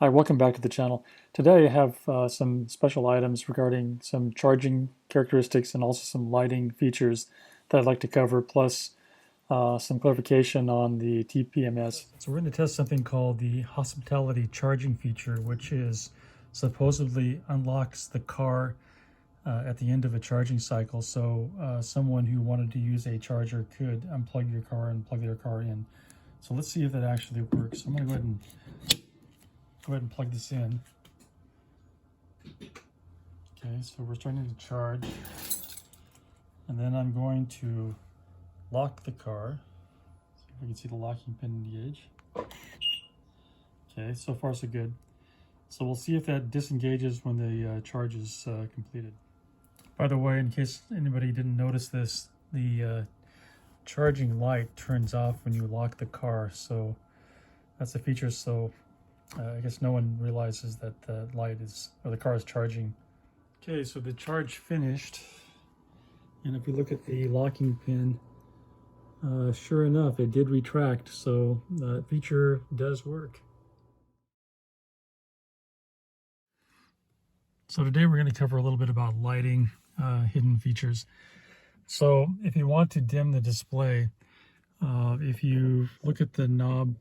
Hi, welcome back to the channel. Today I have some special items regarding some charging characteristics and also some lighting features that I'd like to cover, plus some clarification on the TPMS. So we're going to test something called the hospitality charging feature, which is supposedly unlocks the car at the end of a charging cycle. So someone who wanted to use a charger could unplug your car and plug their car in. So let's see if that actually works. I'm going to go ahead and plug this in. Okay, so we're starting to charge, and then I'm going to lock the car. See if we can see the locking pin engage. Okay, so far so good. So we'll see if that disengages when the charge is completed. By the way, in case anybody didn't notice this, the charging light turns off when you lock the car. So that's a feature. So I guess no one realizes that the light is, or the car is charging. Okay, so the charge finished, and if we look at the locking pin, sure enough, it did retract, so that feature does work. So today we're going to cover a little bit about lighting, hidden features. So if you want to dim the display, if you look at the knob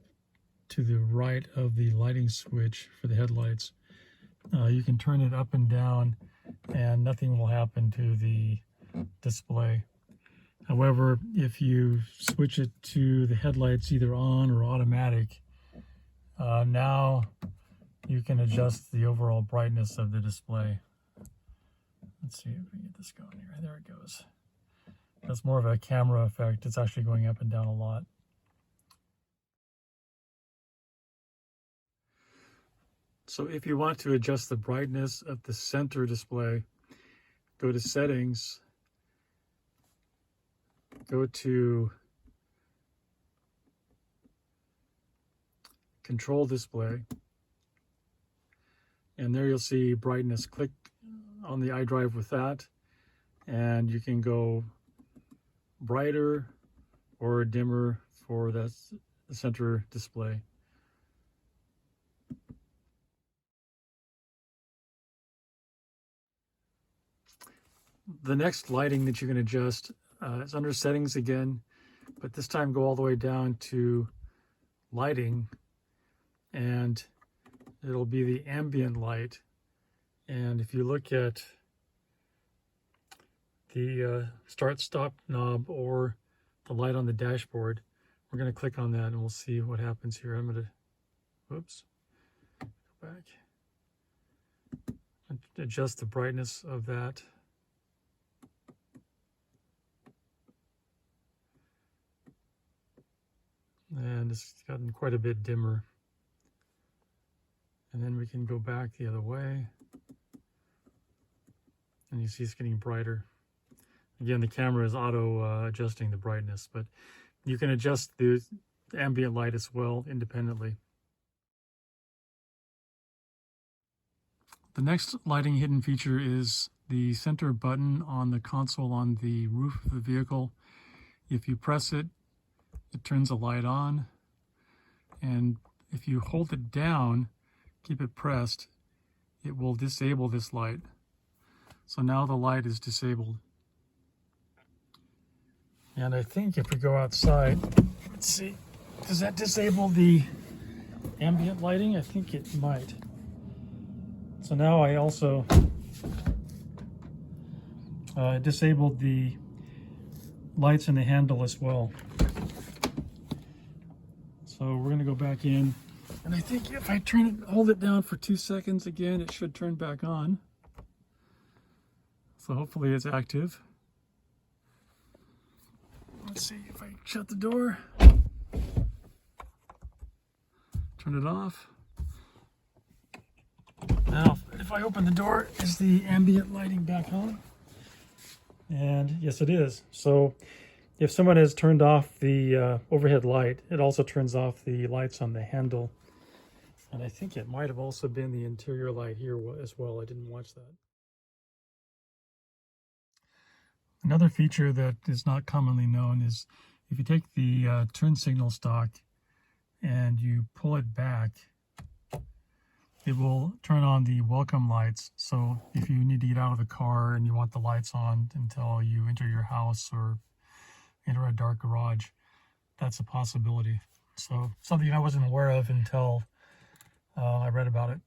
to the right of the lighting switch for the headlights, you can turn it up and down and nothing will happen to the display. However, if you switch it to the headlights either on or automatic, now you can adjust the overall brightness of the display. Let's see if we get this going here. There it goes. That's more of a camera effect. It's actually going up and down a lot. So if you want to adjust the brightness of the center display, go to Settings, go to Control Display, and there you'll see brightness. Click on the iDrive with that, and you can go brighter or dimmer for the center display. The next lighting that you can adjust is under Settings again, but this time go all the way down to Lighting, and it'll be the ambient light. And if you look at the start-stop knob or the light on the dashboard, we're going to click on that and we'll see what happens here. I'm going to, whoops, go back, adjust the brightness of that. And it's gotten quite a bit dimmer. And then we can go back the other way. And you see it's getting brighter. Again, the camera is auto adjusting the brightness, but you can adjust the ambient light as well independently. The next lighting hidden feature is the center button on the console on the roof of the vehicle. If you press it, it turns the light on, and if you hold it down, keep it pressed, it will disable this light. So now the light is disabled. And I think if we go outside, let's see, does that disable the ambient lighting? I think it might. So now I also disabled the lights in the handle as well. So we're going to go back in, and I think if I hold it down for 2 seconds again, it should turn back on. So hopefully it's active. Let's see if I shut the door, turn it off. Now, if I open the door, is the ambient lighting back on? And yes, it is. So if someone has turned off the overhead light, it also turns off the lights on the handle. And I think it might have also been the interior light here as well. I didn't watch that. Another feature that is not commonly known is if you take the turn signal stock and you pull it back, it will turn on the welcome lights. So if you need to get out of the car and you want the lights on until you enter your house or enter a dark garage, that's a possibility. So something I wasn't aware of until I read about it.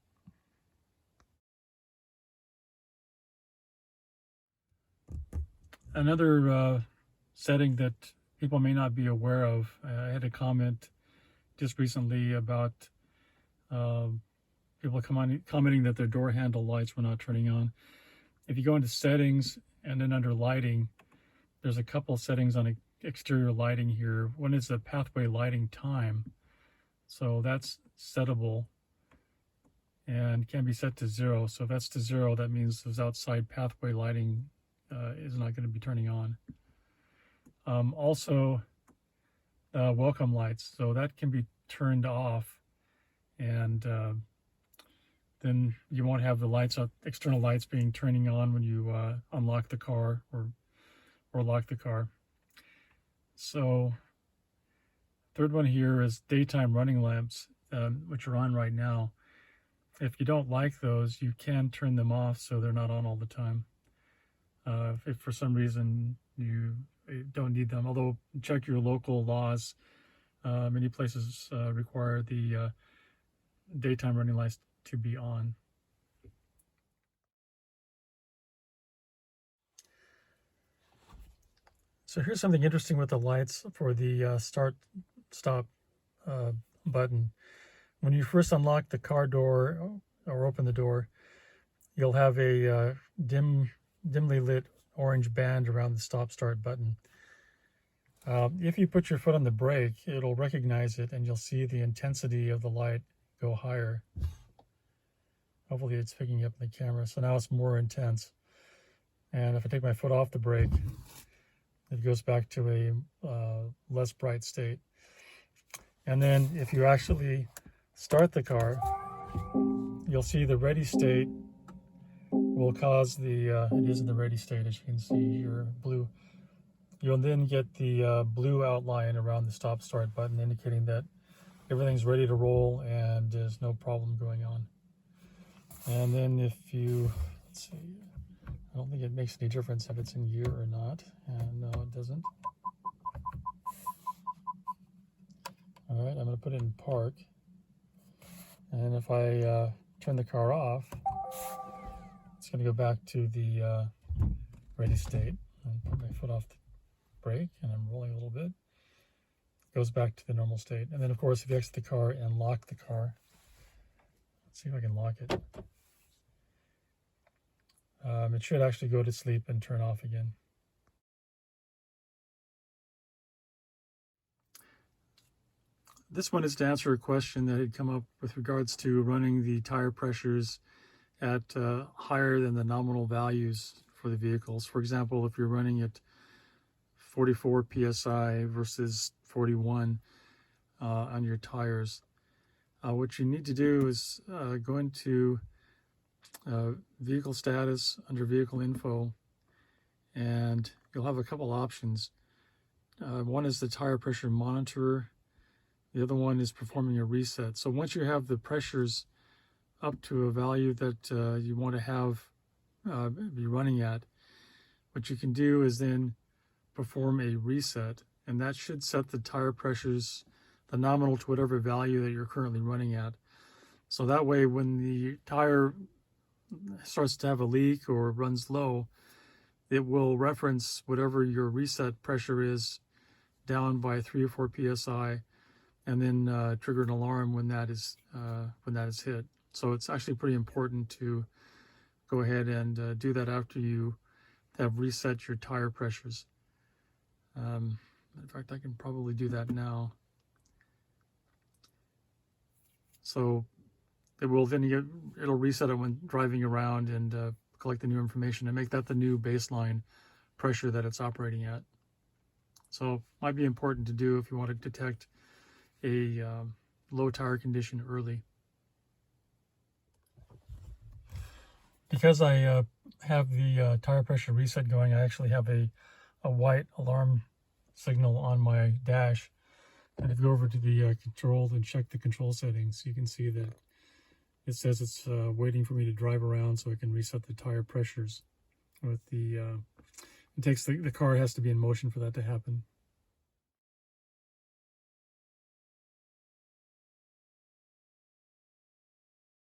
Another setting that people may not be aware of, I had a comment just recently about people commenting that their door handle lights were not turning on. If you go into settings and then under lighting, there's a couple settings on exterior lighting here. One is the pathway lighting time. So that's settable and can be set to 0. So if that's to 0, that means those outside pathway lighting is not going to be turning on. Also, welcome lights. So that can be turned off, and then you won't have the lights, external lights turning on when you unlock the car or lock the car. So third one here is daytime running lamps, which are on right now. If you don't like those, you can turn them off so they're not on all the time. If for some reason you don't need them, although check your local laws. Many places require the daytime running lights to be on. So here's something interesting with the lights for the start-stop button. When you first unlock the car door or open the door, you'll have a dimly lit orange band around the stop-start button. If you put your foot on the brake, it'll recognize it and you'll see the intensity of the light go higher. Hopefully it's picking up in the camera. So now it's more intense. And if I take my foot off the brake, it goes back to a less bright state. And then if you actually start the car, you'll see the ready state will cause the, it is in the ready state, as you can see here, blue. You'll then get the blue outline around the stop start button indicating that everything's ready to roll and there's no problem going on. And then if you, let's see, I don't think it makes any difference if it's in gear or not. And no, it doesn't. All right, I'm going to put it in park. And if I turn the car off, it's going to go back to the ready state. And put my foot off the brake and I'm rolling a little bit. It goes back to the normal state. And then of course, if you exit the car and lock the car, let's see if I can lock it. It should actually go to sleep and turn off again. This one is to answer a question that had come up with regards to running the tire pressures at higher than the nominal values for the vehicles. For example, if you're running at 44 psi versus 41 on your tires, what you need to do is go into vehicle status under vehicle info, and you'll have a couple options. One is the tire pressure monitor. The other one is performing a reset. So once you have the pressures up to a value that you want to have be running at, what you can do is then perform a reset, and that should set the tire pressures, the nominal, to whatever value that you're currently running at. So that way, when the tire starts to have a leak or runs low, it will reference whatever your reset pressure is down by 3 or 4 psi, and then trigger an alarm when that is hit. So it's actually pretty important to go ahead and do that after you have reset your tire pressures. In fact, I can probably do that now. So it will then it'll reset it when driving around and collect the new information and make that the new baseline pressure that it's operating at. So might be important to do if you want to detect a low tire condition early. Because I have the tire pressure reset going, I actually have a white alarm signal on my dash. And if you go over to the controls and check the control settings, you can see that it says it's waiting for me to drive around so I can reset the tire pressures with the, it takes the car has to be in motion for that to happen.